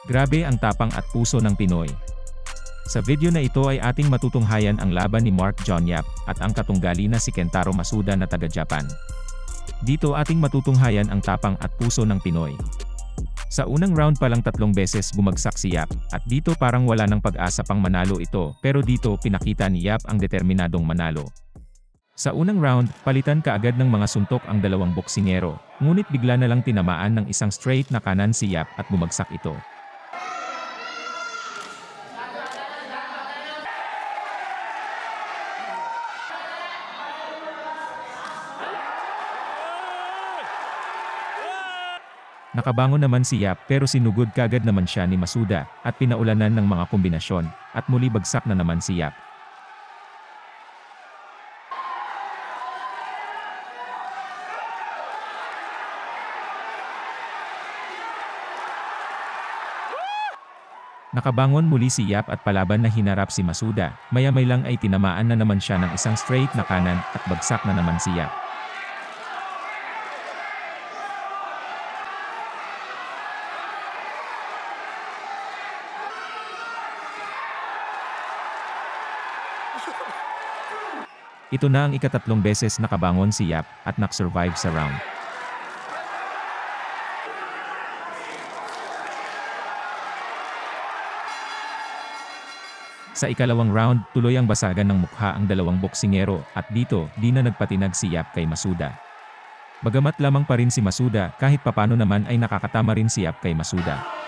Grabe ang tapang at puso ng Pinoy. Sa video na ito ay ating matutunghayan ang laban ni Mark John Yap at ang katunggali na si Kentaro Masuda na taga-Japan. Dito ating matutunghayan ang tapang at puso ng Pinoy. Sa unang round pa lang 3 beses bumagsak si Yap, at dito parang wala ng pag-asa pang manalo ito, pero dito pinakita ni Yap ang determinadong manalo. Sa unang round, palitan kaagad ng mga suntok ang dalawang boksingero, ngunit bigla na lang tinamaan ng isang straight na kanan si Yap at bumagsak ito. Nakabangon naman si Yap pero sinugod kagad naman siya ni Masuda at pinaulanan ng mga kombinasyon, at muli bagsak na naman si Yap. Nakabangon muli si Yap at palaban na hinarap si Masuda, maya-may lang ay tinamaan na naman siya ng isang straight na kanan at bagsak na naman si Yap. Ito na ang ika-3 beses nakabangon si Yap at nak-survive sa round. Sa ikalawang round, tuloy ang basagan ng mukha ang dalawang boksingero at dito, di na nagpatinag si Yap kay Masuda. Bagamat lamang pa rin si Masuda, kahit papano naman ay nakakatama rin si Yap kay Masuda.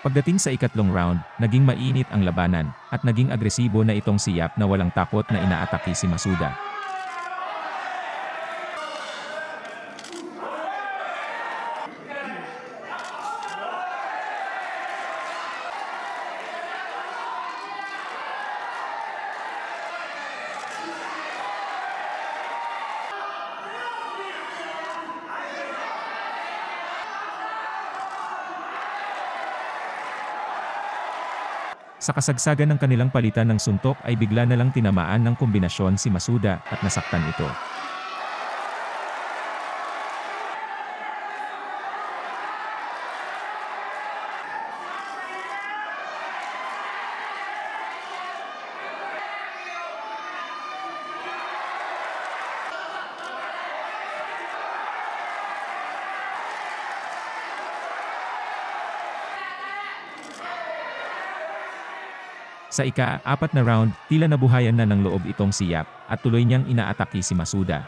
Pagdating sa ika-3 round, naging mainit ang labanan, at naging agresibo na itong si Yap na walang takot na inaatake si Masuda. Sa kasagsagan ng kanilang palitan ng suntok ay bigla na lang tinamaan ng kombinasyon si Masuda at nasaktan ito. Sa ika-4 na round, tila nabuhayan na ng loob itong si Yap, at tuloy niyang inaatake si Masuda.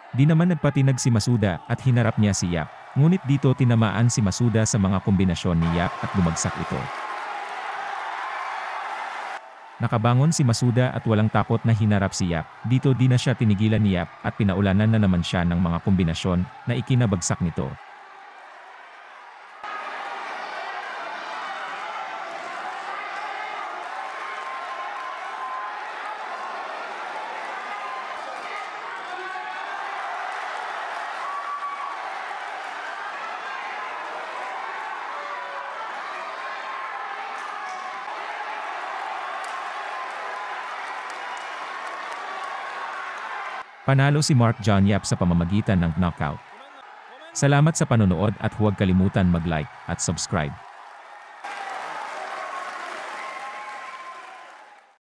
Di naman nagpatinag si Masuda at hinarap niya si Yap, ngunit dito tinamaan si Masuda sa mga kombinasyon ni Yap at bumagsak ito. Nakabangon si Masuda at walang takot na hinarap si Yap, dito di na siya tinigilan ni Yap at pinaulanan na naman siya ng mga kombinasyon na ikinabagsak nito. Panalo si Mark John Yap sa pamamagitan ng knockout. Salamat sa panonood at huwag kalimutan mag-like at subscribe.